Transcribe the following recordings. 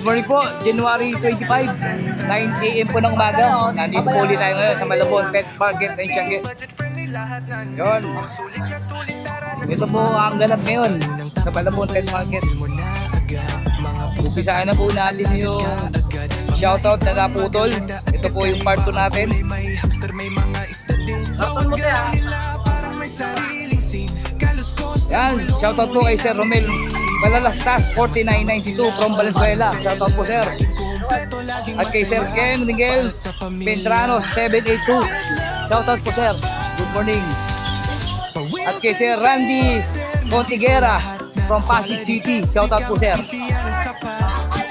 morning po, January 25, 9 AM po ng umaga. Nandito po ulit tayo ngayon sa Malabon Pet Market and Siangge. Yun. Ito po ang ganap ngayon sa Malabon Pet Market. Umpisaan na po natin yung shoutout na naputol. Ito po yung part 2 natin. Yan, shoutout po kay Sir Romel Balalastas 4992 from Valenzuela. Shoutout po sir. At kay Sir Ken Miguel Pendrano 782. Shoutout po sir. Good morning. At kay Sir Randy Contiguera from Pasig City. Shoutout po sir.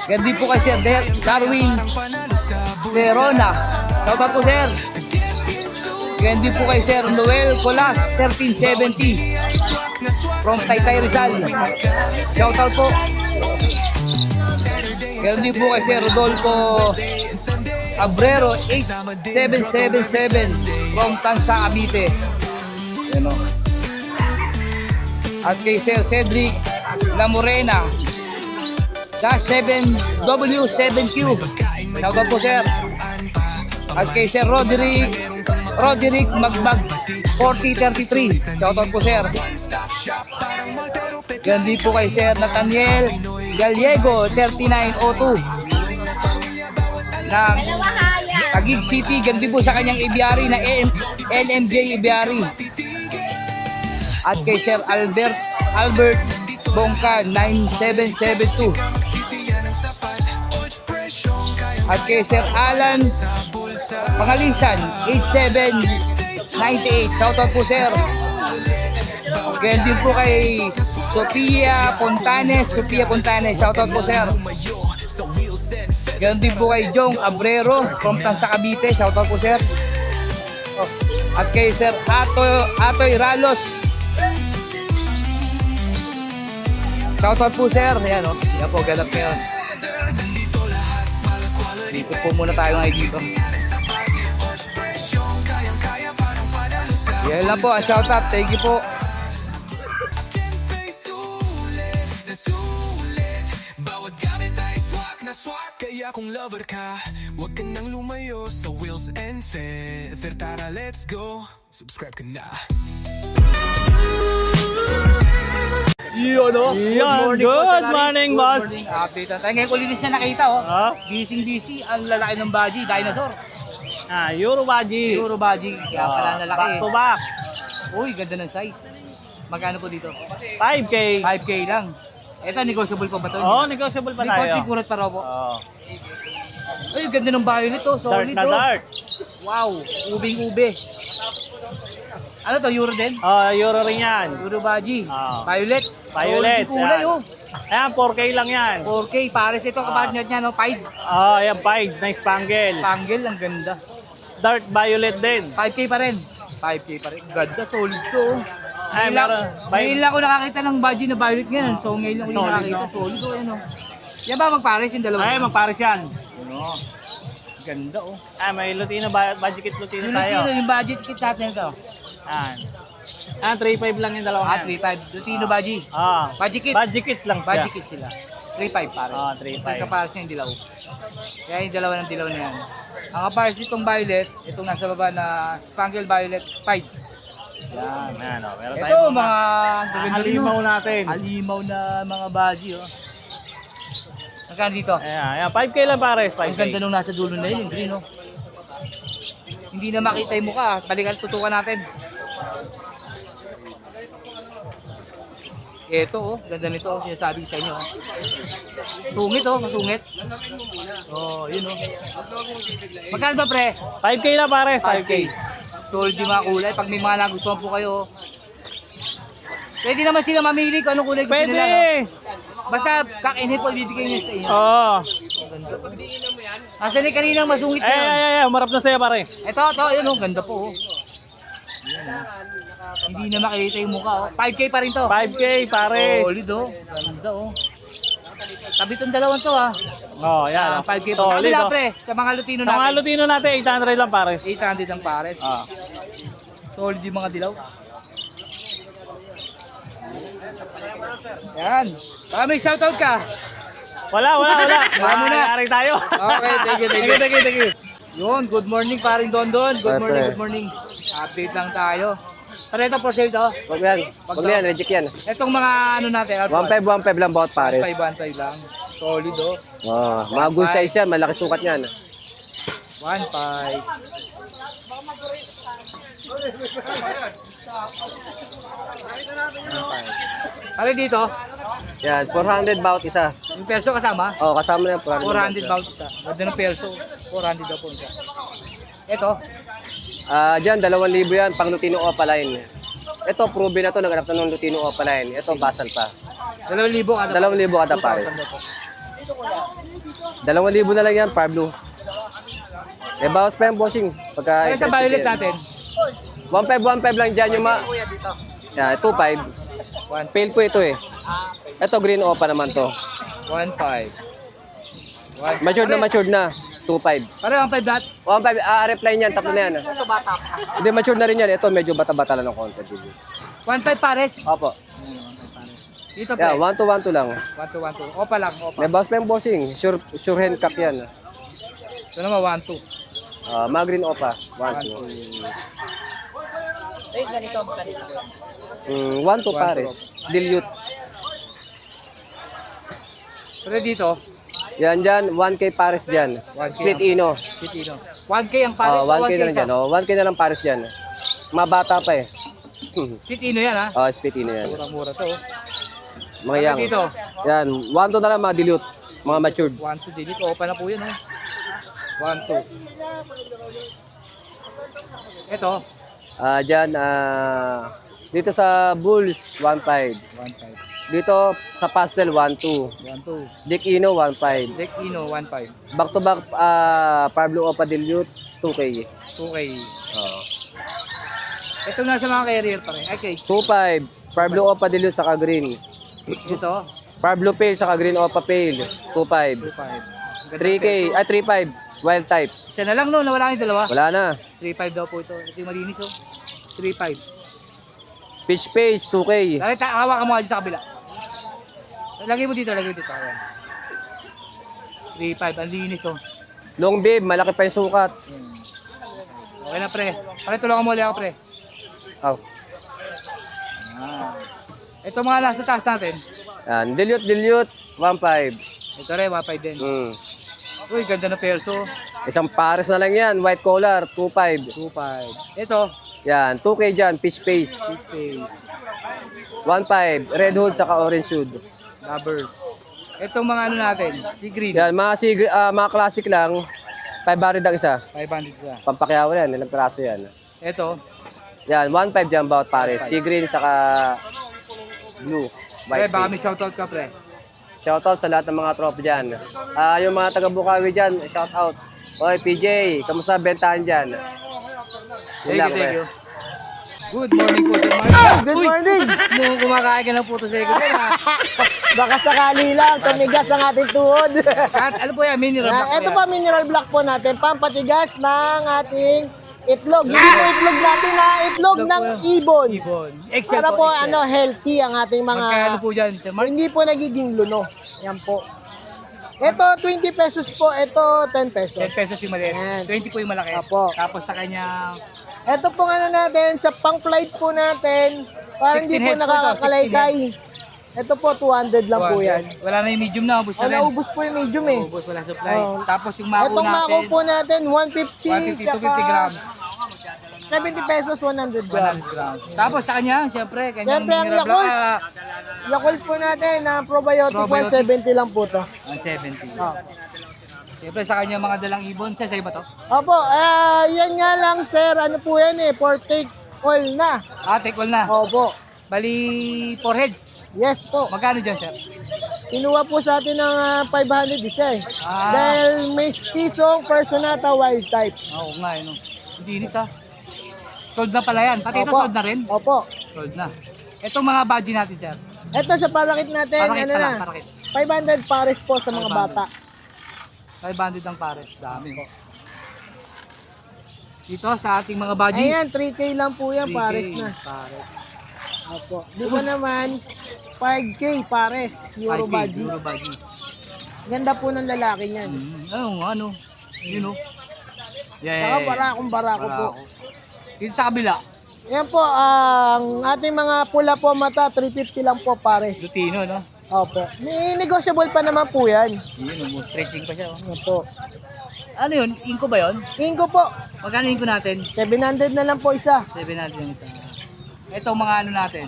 Gandi po kay Sir Darwin Verona. Shoutout po sir. Gandi po kay Sir Noel Colas 1370 from Taytay Rizal. Shoutout po. Gandi po kay Sir Rodolfo Abrero 8777 from Tansa Cavite. Yan o. At kay Sir Cedric La Morena -7W7Q. Shoutout po sir. At kay Sir Roderick Magbag 4033. Shoutout po sir. Gandi po kay Sir Nathaniel Gallego 3902 ng Taguig City. Gandi po sa kanyang ibiari na LMJ ibiari. At kay Sir Albert Bongka 9772. At kay Sir Alan Pangalisan 8798. Shoutout po sir. Ganyan din po kay Sophia Pontanes. Shoutout po sir. Ganyan din po kay Jong Abrero from Tansa Cavite. Shoutout po sir. At kay Sir Atoy Ralos. Shoutout po sir. Ayan o. Yan po, ganap ngayon. Dito po muna tayo ngayon dito. Yan lang po ang shoutout. Thank you po. Kaya kung lover ka, huwag ka nang lumayo sa Wheels and Feather. Tara, let's go. Subscribe ka na. Yun o. Good morning, boss. Good morning. Update tayo. Ngayon ko linis na nakita o. Busy. Ang lalaki ng baji. Dinosaur. Eurobaji. Eurobaji. Kaya pala ang lalaki. Back to back. Uy, ganda ng size. Magkano po dito? 5K. 5K lang. Ito, negotiable pa ba ito? Oo, negotiable pa tayo. May kurot pa raw po. Oo. Uy, ganda ng bayo nito. Dart Solid na to. dart. Wow, ubing-ube. Ano to, Euro din? Euro rin yan. Eurobaji. Violet. Solid kulay yan. oh. Ayan, 4K lang yan. 4K, pares ito kapatid niya, no? 5. Ayan, 5. Nice spangle. Panggil, ang ganda. Dart violet din. 5K pa rin. 5K pa rin. Ganda, solid to. Ay, meron. Ngayon lang ako nakakita ng baji na violet ngayon. So ngayon lang ulit Solid, nakakita. no? Solid to, ano. Yan ba magpares yung dalawa? Ay, magpares yan. Ano? Ganda oh. Ay, may Lutino, budget kit Lutino Yung tayo. Lutino, yung budget kit natin ito. Ayan. 3.5 lang yung dalawa. 3.5. Lutino baji. Budget kit. Budget kit lang siya. Budget kit sila. 3.5 pares. 3.5. Kapares niya yung dilaw. Kaya yung dalawa ng dilaw na yan. Ang kapares itong violet, itong nasa baba na spangle violet, 5. Yan. Ayan, meron Ito tayong mga halimaw natin. halimaw na mga baji oh. Magkano dito? Ayan, 5K lang pares. 5K. Ang ganda nung nasa dulo na yun, yung green oh. Hindi na makita yung mukha, balikan tutukan natin. Ito oh, ganda nito oh, sinasabi ko sa inyo oh. Sungit oh, masungit. Oh, yun oh. Magkano ba pre? 5K lang pares. 5K. Solid yung mga kulay. Pag may mga nagustuhan po kayo, pwede naman sila mamili kung anong kulay gusto Pwede. nila. No? Basta kakinip po ibibigay niyo sa inyo. Oo. Nasa ni kaninang masungit na yun. Ay, umarap na sa'yo pare. Ito, yun oh, ganda po oh. Yan, oh. Hindi na makita yung mukha oh. 5K pa rin to. 5K pares. Solid oh. Ganda oh. Tabi itong dalawang to ah. Yan. 5K pa. Sa Solid, kanila oh. pre, sa mga Lutino Sa mga natin. Lutino natin, 800 lang pares. 800 ang pares. Solid yung mga dilaw. Yan. Baka may shoutout ka. Wala. Wala muna. Maaari tayo. Okay, thank you. Thank you. Yun, good morning paring Don. Good Ay, morning, pre. good morning. Update lang tayo. Pero ito for sale to. Wag yan, reject yan. Itong mga ano natin. 1.5 lang bawat pares. 1.5 lang. Solid oh. Oh, mga good size yan, malaki sukat yan. 1.5. Ano dito? Yan, 400 bawat isa. Yung perso kasama? Oh, kasama na yung 400 bawat isa. Ganda ng perso. 400 daw po isa. Ito? Diyan, 2,000 yan, pang Lutino Opaline. Ito, proven na to, naghanap na ng Lutino Opaline. Ito, basal pa. 2,000 kada. 2,000 kada pares. 2,000 na lang yan, Pablo. Eh, bawas pa yung bossing. Pagka Kaya sa violet natin? 1.5 lang dyan yung Yan, 2.5. Pale po ito eh. Ito, green opa naman to. 1.5. Matured na. 2.5. Pare 1.5 lahat? 1.5, reply niyan, tatlo na yan. Hindi, matured na rin yan. Ito, medyo bata-bata lang ng konti. 1.5 pares? Opo. Dito Yeah, pre? 1 to 1 lang. 1 to 1. Opa lang, opa. May bawas pa yung bossing. Sure hand cap yan. Ito naman 1 to. Mga green opa. 1 to pares. Dilute. Pero dito, Yan dyan, 1K pares dyan. 1K Split ang- ino. Pitino. 1K ang pares. 1K na lang dyan. 1K na lang pares dyan. Mga bata pa eh. Pitino yan ha? Split ino yan. Mura-mura to. Mga yang. Dito, Yan, 1 to na lang mga dilute. Mga matured. 1 to dito. Opa na po yun ha. 1 to. Ito, Dyan, dito sa Bulls, 1.5. 1.5. Dito sa Pastel, 1.2. 1 to. Dick Ino, 1.5. Deck Ino, 1.5. Back to back, Pablo Opa Dilute, 2K. 2K. Oo. Ito na sa mga carrier pare. Okay. 2.5. Pablo Opa Dilute saka green. Dito, Pablo Pale saka green Opa Pale, 2.5. 2.5. 3K, 3.5. Wild type. Isa na lang no, nawala yung dalawa. Wala na. 3.5 daw po ito. Ito yung malinis oh. 3.5. Pitch pace, 2K. Dahil hawakan mo nga dyan sa kabila. Lagay mo dito, lagay mo dito. Ayan. 3.5, ang linis oh. Long bib, malaki pa yung sukat. Okay na pre. Pare tulungan mo ulit ako pre. Oh. Ito mga nasa taas natin. Yan, dilute, 1.5. Ito rin, 1.5 din. Uy, ganda na perso. Isang pares na lang yan, white collar, 2.5. 2.5. Ito, Yan, 2K dyan, pitch pace. space. 1.5, red hood saka orange hood. Lovers. Itong mga ano natin, si green. Yan, mga classic lang, 500 ang isa. 500 siya. Pampakyaw yan, ilang piraso yan. Ito, Yan, 1.5 dyan bawat pares. Sea green saka blue. pre, White baka may face. shoutout ka pre. Shoutout sa lahat ng mga tropa dyan. Yung mga taga Bukawi dyan, shoutout. Oy, PJ, kamusta bentahan dyan? Yun lang, Thank pre. you. Good morning po Sir Mark. Good morning! Nung kumakain ka ng puto seko ha. Baka sakali lang, tumigas ang ating tuhod. At ano po yan, mineral block Ito po pa yan. mineral block po natin, pampatigas ng ating itlog. Hindi po itlog natin ha, itlog ng ibon. Ibon. Excel Para po, po Excel. healthy ang ating Magkano mga, po dyan Sir Mark? hindi po nagiging luno. Yan po. Ito 20 pesos po, ito 10 pesos. 10 pesos yung maliit. Ayan. 20 po yung malaki. Apo. Tapos sa kanya, Ito po ano natin, sa pang flight po natin, para 16 hindi po heads po ito, nakakalaykay. Ito po 200 lang po yan. wala na yung medium na, ubus na rin. Naubos po yung medium eh. Ubus, wala supply. Oh. Tapos yung mako Itong mako natin, po natin, 150, 150 to 50 grams. 70 pesos, 100 100 grams. grams. Tapos sa kanya, siyempre, kanyang Siyempre, ang mineral Yakult. block, Yakult po natin, na probiotic, Probiotic. 170 lang po to. 170. Oh. Siyempre sa kanya mga dalang ibon, sa iba to? Opo, yan nga lang sir, ano po yan eh, for take all na. Take all na. Opo, Bali, 4 heads. yes po. Magkano dyan, sir? Kinuha po sa atin ng 500 isa eh. Ah. Dahil may stisong personata wild type. Oo nga, no. Hindi ha. Sold na pala yan. Pati ito Opo. sold na rin. Opo. Sold na. Itong mga budget natin, sir. Ito sa parakit natin, Parakit ano pa na, lang, parakit. 500 pares po sa mga 500. bata. 500 ang pares. Dami. Dito sa ating mga budget. Ayan, 3K lang po yan, 3K, pares na. Pares. Opo. Dito naman, 5K pares, Euro 5K, budget. Euro budget. Ganda po ng lalaki niyan. Ano? Yun, oh. Saka barako po. Dito sa kabila, Yan po, ang ating mga pula po mata, 350 lang po pares. Lutino, no? Opo. May negotiable pa naman po yan. Yun, stretching pa siya, oh. Yan po. Ano yun? Inko ba yun? Ingo po, Magkano inko natin? 700 na lang po isa. 700 yung isa. Ito mga ano natin.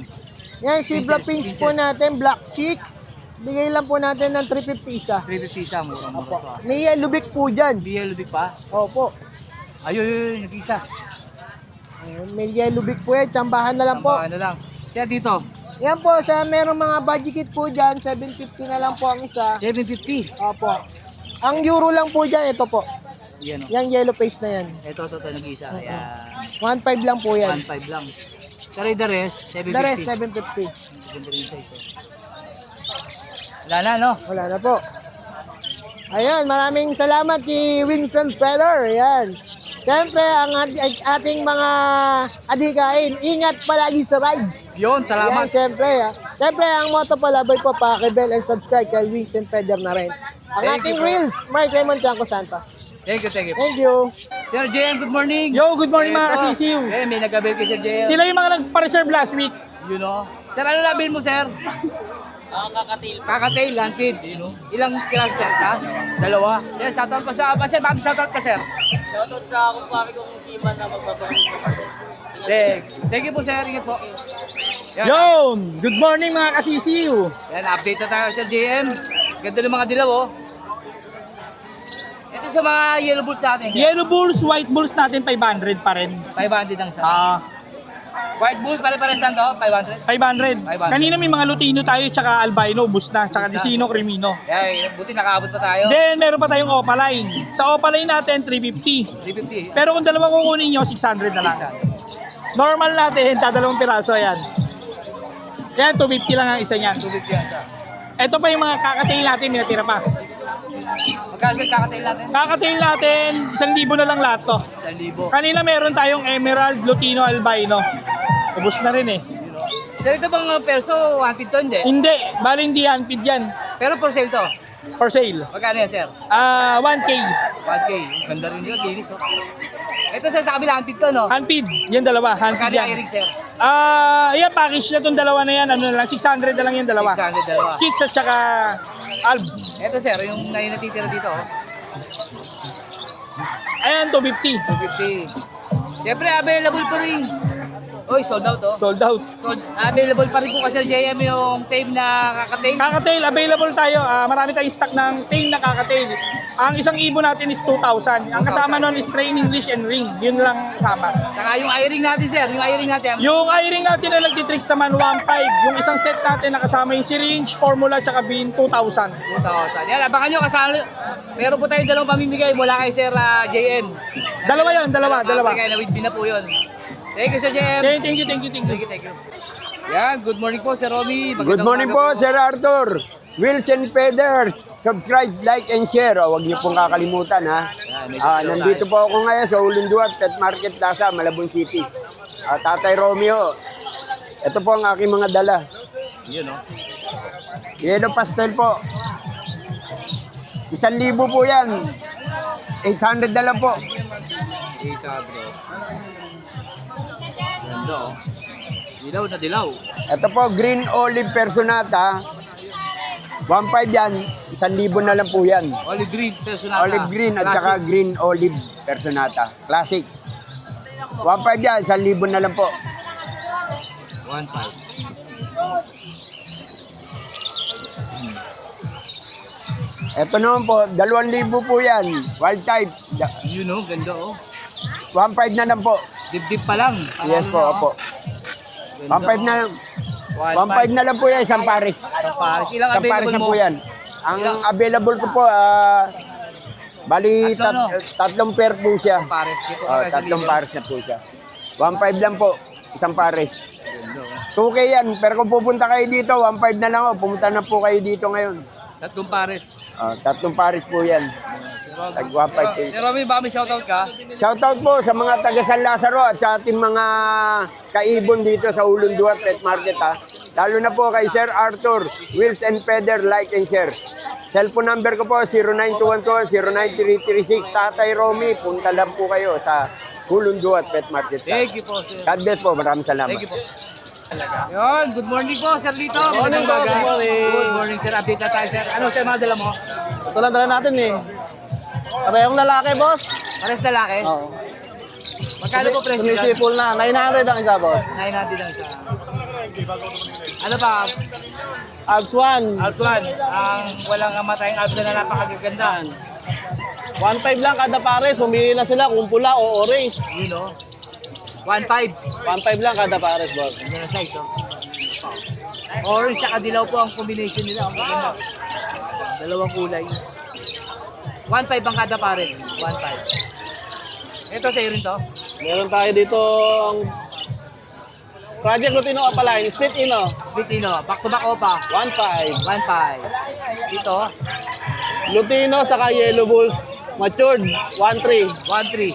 Yan, zebra pinch po natin, black chick. Bigay lang po natin ng 350 isa. 350 isa, mura mo. May yellow beak po dyan. Hindi yellow big pa. Opo. Ayun, nag-isa. Ayun, may yellow beak po yan, tsambahan na lang po. Ano lang. Siya dito, Yan po, sa merong mga budget kit po dyan, 750 na lang po ang isa. 750. Opo. Ang euro lang po dyan, ito po. Yan, oh. Yung yellow face na yan. Ito, nag-isa. Ayan. 1.5 lang po yan. 1.5 lang. Pero the rest, 750. The rest, 750. Ganda rin size, oh. Wala na, no? Wala na po. Ayun, maraming salamat kay Winston Feller. Ayan. Siyempre, ang ating mga adikain, ingat palagi sa rides. Yun, Ayan, salamat. siyempre. Siyempre, ang motto pala, boy po, pakibel and subscribe kay Winston Feller na rin. Ang Thank ating you, bro. Reels, Mark Raymond Chanco Santos. Thank you. Thank you. Sir JM, good morning. Yo, good morning mga Ito. kasisiw. May nag-avail kay Sir JM. Sila yung mga nagpa-reserve last week. You know. Sir, ano na-avail mo, sir? Kakatail, landfeed. You know. Ilang kilas, sir? Ha? Dalawa. Sir, shoutout pa sa... Sir, bakit shoutout ka, sir? Shoutout sa kumpare kong Siman na magbabalik. Thank you po, sir. Ingat po. Yan. Yon, good morning mga kasisiw. Yan, update na tayo, Sir JM. Ganda ng mga dilaw, oh. Ito sa mga yellow bulls natin. Yellow bulls, white bulls natin 500 pa rin. 500 ang sa. Ah, White bulls, pare-pares lang to? 500? 500. 500. Kanina may mga Lutino tayo, tsaka albino, bus na, tsaka Dicino, Crimino. Yan, buti nakaabot pa tayo. Then, meron pa tayong Opaline. Sa Opaline natin, 350. 350. Pero kung dalawa kukunin nyo, 600 na lang. Normal natin, dadalawang piraso, ayan. Yan, 250 lang ang isa niyan. 250 yan, sir. Ito pa yung mga kakatail natin, may natira pa. Magkano sir kakatail natin? Kakatail natin, 1,000 na lang lahat to. 1,000. Kanina meron tayong Emerald, Lutino, Albino. Ubus na rin eh. Sir, ito bang perso, wanted to, hindi? Hindi, bali hindi handpid yan. Pero for sale to. For sale. Magkano yan, sir? 1K. 1K. Ganda rin yun, dinis, oh. Ito sir, sa kabila, wanted to, no? Handpid, yan dalawa, handpid Magkano yan. yung Eric, sir? Yan, package na itong dalawa na yan, ano na lang, 600 na lang yan dalawa. 600 dalawa. Chicks at saka Albs. Ito sir, yung natitira dito, oh. Ayan, 250. 250. Siyempre, available pa rin. Uy, sold out, oh. Sold out. Available pa rin po kasi JM yung tame na kakatail. Kakatail, available tayo. Marami tayong stock ng tame na kakatail. Ang isang ibon natin is 2,000. Ang kasama nun is train English and ring. Yun lang kasama. Saka yung eye-ring natin, sir. Yung eye-ring natin. Yung eye-ring natin na nagtitricks naman 1,500. Yung isang set natin nakasama yung syringe, formula, tsaka bean 2,000. 2,000. Yan, abangan nyo kasama. Meron po tayong dalawang pamimigay mula kay Sir JM. Dalawa yun, dalawa. Kaya na with bin na po yun. Thank you, Sir JM. Thank you. Thank you. Yan, good morning po, Sir Romy. Good morning po, Sir Arthur. Wilson Feather. Subscribe, like, and share. Huwag niyo pong kakalimutan, ha. Nandito po ako ngayon sa Ulunduat Pet Market Plaza, Malabon City. Tatay Romeo. Ito po ang aking mga dala. Yun, no? Yellow pastel po. 1,000 po yan. 800 na lang po. 800. Ganda, oh. Dilaw na dilaw. Ito po, green olive personata. 1,500 yan. 1,000 na lang po yan. Olive green, personata. Olive green at saka green olive personata. Classic. 1,500 yan. 1,000 na lang po. 1,500. Ito naman po, 2,000 po yan. Wild type. Yun, no? Ganda, oh. 1,500 na lang po. Dip-dip pa lang. Yes po, opo. 1,500 na lang. 1,500 na lang po yan, isang pares. Isang pares. Ilang Isang pares available na mo? po yan. Ang available ko po, bali Tatlo, no? tatlong pair po siya. Pares. Dito ka sa Tatlong linya. pares na po siya. 1,500 lang po, isang pares. Ganda, oh. 2K yan, pero kung pupunta kayo dito, 1,500 na lang po. Pumunta na po kayo dito ngayon. Tatlong pares. Tatlong pares po yan. Tag 1,500. Sir Romy, baka may shoutout ka? Shoutout po sa mga taga San Lazaro at sa ating mga kaibon dito sa Ulunduat Pet Market, ha. Lalo na po kay Sir Arthur, Wills and Feather, like and share. Cellphone number ko po, 0921-09336. Tatay Romy, punta lang po kayo sa Hulunduat Pet Market. Thank you po, sir. God bless po, maraming salamat. Thank you po. Yun, good morning po, Sir Lito. Morning po, good morning. Good morning, sir. Update na tayo, sir. Ano, sir, mga dala mo? Ito lang dala natin eh. Parehong lalaki, boss. Pares lalaki? Oo. Magkano po presyo dyan? Sumisipol na. 900 ang isa, boss. 900 lang siya. Ano pa? Alps 1. Alps 1. Ang walang kamatayang Alps na napakagaganda. 1.5 lang kada pares. Pumili na sila kung pula o orange. Yun, no? 1.5. 1.5 lang kada pares, boss. Ganda na size, oh. Orange at dilaw po ang combination nila. Ang maganda. Dalawang kulay. 1.5 ang kada pares. 1.5. Ito sa'yo rin to. Meron tayo dito ang Project Lutino Opaline, Split Ino, Bitino. Back to back opa. 1.5. 1.5. Dito. Lutino saka Yellow Bulls matured, 1.3. 1.3.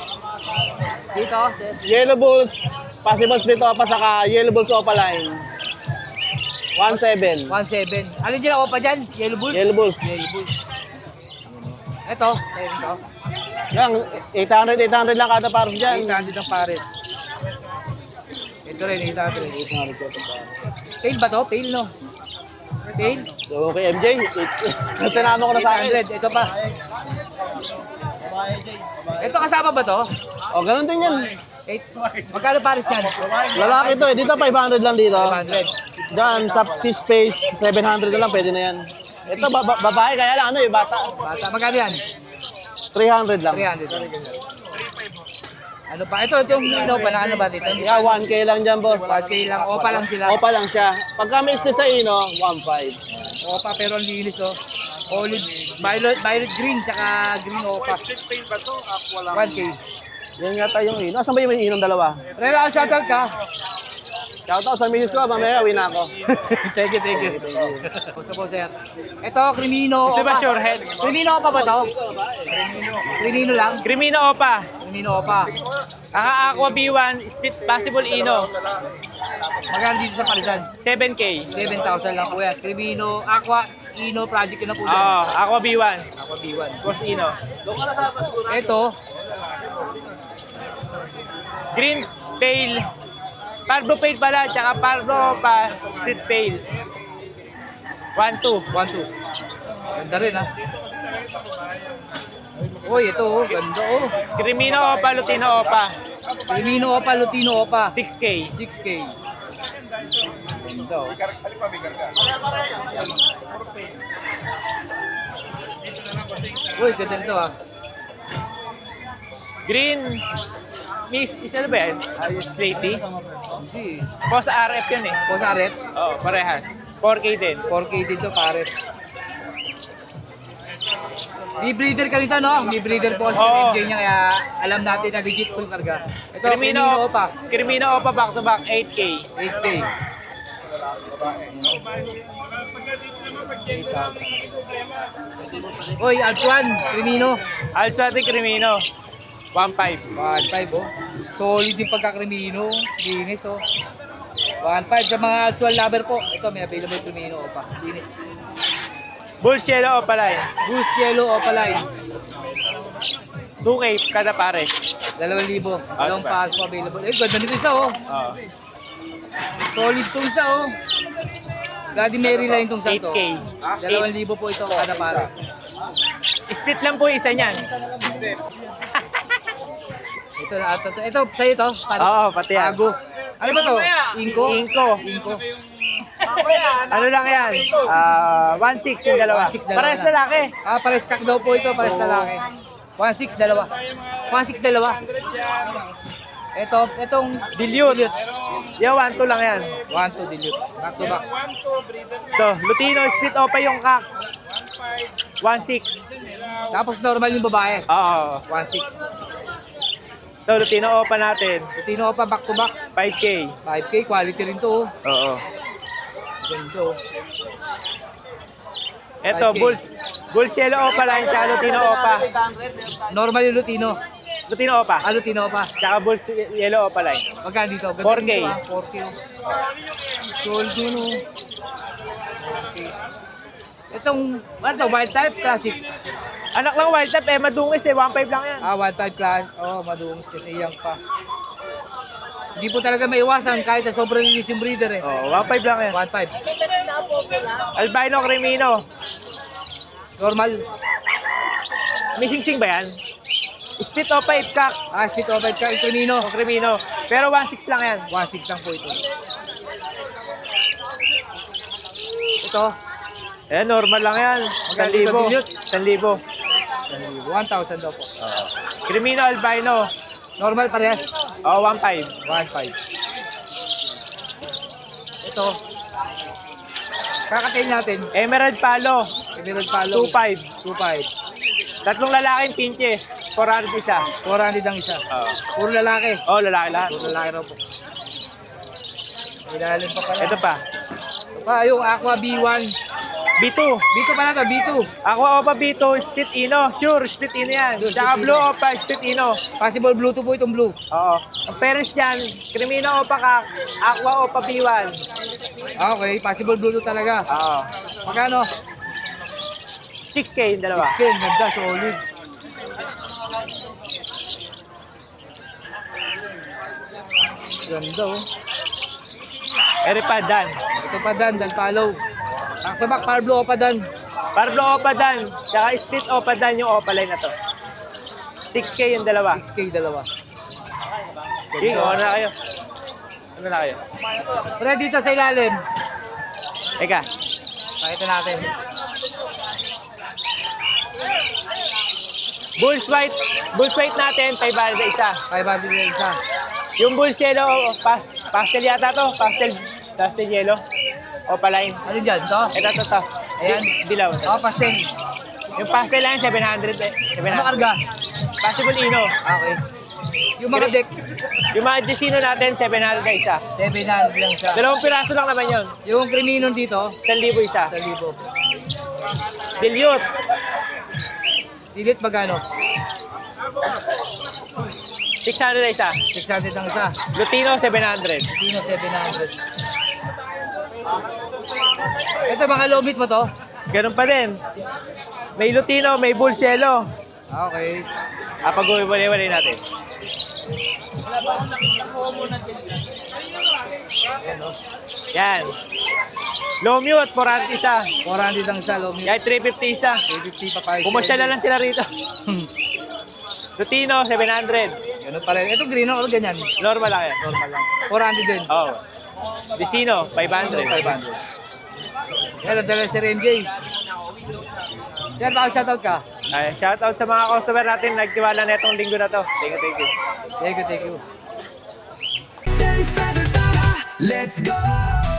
Dito, sir. Yellow Bulls, possible split opa saka Yellow Bulls Opaline, 1.7. 1.7. Ano dyan ang opa dyan? Yellow Bulls? Yellow Bulls. Yellow Bulls. Ito. Sa'yo rin to. Yan, 800 lang kada pares dyan. 800 ang pares. Ito rin, 800. Tail ba to? Tail, no? Tail? So, okay, MJ, sinama ko na sa akin. 800. Ito pa. Ito kasama ba to? O, ganun din yan. 8. Magkano pares yan? Lalaki to eh, dito 500 lang dito. 500. Diyan, sa T-Space, 700 na lang, pwede na yan. Ito, babae, kaya lang, ano eh, bata. Bata. Magkano yan? 300 lang. 300. Ano pa? Ito yung ilaw pa na ano ba dito? Yeah, 1K lang dyan, boss. 1K lang. Opa lang sila. Opa lang siya. Pagka may split sa ino, 1.5. Opa pero ang linis, oh. Olive, violet green, tsaka green opa. 1K. Yan nga tayong ino. Asan ba yung inong dalawa? Rera, shoutout ka. Shoutout sa misis ko, mamaya win ako. Thank you, thank you. Gusto po, sir. Ito, Crimino Opa. Crimino Opa ba to? Crimino lang? Crimino Opa. Crimino Opa. Aqua B1, split possible Ino. Magkano dito sa palisan? 7K. 7,000 lang po yan. Crimino, Aqua, Ino, Project ko na po Oo, dyan. Aqua B1. Aqua B1. Cross Ino. Ito, Green Tail. Pardo Pail pala, tsaka Pardo pa split Pail. 1-2. 1-2. Ganda rin, ha? Uy, ito, oh. Ganda, oh. Crimino Opa, Lutino Opa. Crimino Opa, Lutino Opa. 6K. 6K. Ganda, oh. Uy, ganda nito, ha? Green Miss, isa na ba yan? Slaty? Hindi. Post RF yan eh. Posaret, Oo, parehas. 4K din. 4K dito, pares. May breeder ka nito, no? May breeder po sa Oo. MJ niya, kaya alam natin na legit full karga. Ito, Crimino Crimino Opa. Crimino Opa back to back, 8K. 8K. Uy, Altuan, Crimino. Alsati Crimino. 1.5. 1.5, oh. Solid yung pagka-Crimino. Linis, oh. 1.5 sa mga Altuan lover po. Ito, may available Crimino Opa. Linis. Bulls Yellow Opa line. Goose Yellow Opaline. 2K kada pare. 2,000. Dalawang pass po available. Eh, ganda nito isa, oh. Oo. Solid itong isa, oh. Daddy Mary line itong isa to. 8K. 2,000 po ito kada pares. Split lang po isa niyan. Ito na ito. Ito, sa'yo to. Oo, pati yan. Pago. Ano ba to? Inko? Inko. Inko. Ano lang yan? 1.6 yung dalawa. 1.6 dalawa Parehas na. lalaki. Pares kak daw po ito. Pares lalaki. 1.6 dalawa. 1.6 dalawa. Itong Dilute. Yung 1.2 lang yan. 1-2 dilute. Back to back. Ito, Lutino split opa yung kak. 1.6. Tapos normal yung babae. Oo. 1.6. Ito, Lutino opa natin. Tino pa back to back. 5K. 5K. Quality rin to. Oo. Ganito. Ito, 5K. Bulls Yellow opa line, tsaka Lutino opa. Normal yung Lutino. Lutino opa. Lutino pa. Tsaka Bulls Yellow opa line. Magkano dito? Ganda 4K. dito, 4K. Sold yun, oh. Okay. Itong, ano to, wild type, classic. Anak lang wild type, madungis 1.5 lang yan. Wild type class. Madungis kasi iyang pa. Hindi po talaga maiwasan kahit na sobrang linis yung breeder eh. 1.5 lang yan. 1.5. Albino Crimino. Normal. May singsing ba yan? Split o 5 kak. Split over ka, Crimino. O Crimino. Pero 1.6 lang yan. 1.6 lang po ito. Ito, Normal lang yan. Magkano ito, 1,000. 1,000 daw po. Crimino Albino. Normal parehas. 1.5. 1.5. Ito, kakatayin natin. Emerald Palo. Emerald Palo. 2.5. 2.5. Tatlong lalaking pinche. 400 isa. 400 ang isa. Puro lalaki. Lalaki lahat. Puro lalaki raw po. Ilalim pa pala. Ito pa. Yung Aqua B1. B2. B2 pala to, B2. Aqua Opa B2, Split Ino. Sure, Split Ino yan. Sure, Tsaka Split Blue Ino. Opa, Split Ino. Possible blue to po itong blue. Oo. Ang parents dyan, Crimino Opa Kak, Aqua Opa B1. Okay, possible blue to talaga. Oo. Magkano? 6K yung dalawa. Okay, ganda, solid. Ganda oh. Eripadan. Ito pa dan follow. Back to back, Parblo pa dan. Parblo Opa Dan. Tsaka Split Opa Dan yung Opa line na to. 6K yung dalawa. 6K dalawa. King, na kayo. Ano na kayo? Pero dito sa ilalim, Eka. pakita natin. Bulls white natin, 500 na isa. 500 na isa. Yung Bulls yellow, pastel yata to. Pastel yellow. Opa line. Ano dyan? Ito? Ito. Ayan. Dilaw. Pastel. Yung pastel line, 700 eh. Ano karga? Possible Ino. Okay. Yung mga deck, Yung mga Desino natin, 700 na isa. 700 lang siya. 2 piraso lang naman yun. Yung Crimino dito, 1,000 isa. 1,000. Dilute. Dilit magano? 600 na isa. 600 ang isa. Lutino, 700. Sino 700. Ito mga low meat mo to? Ganun pa din. May Lutino, may Bulls yellow. Okay. Pag-uwi-wali natin. Yan. Low mute, 400 isa. 400 ang isa, low meat. Yan, 350 isa. 350 pa pa. Pumasya na lang sila rito. Lutino, 700. Ganun pa rin. Ito green, ano ganyan? Normal lang yan. Normal lang. 400 din. Oo. Desino, 500. 500. Yan, ang dalawa si MJ. Yan, baka shoutout ka. Ay, shoutout sa mga customer natin. Nagtiwala na itong linggo na to. Thank you. Thank you, thank you. Let's go.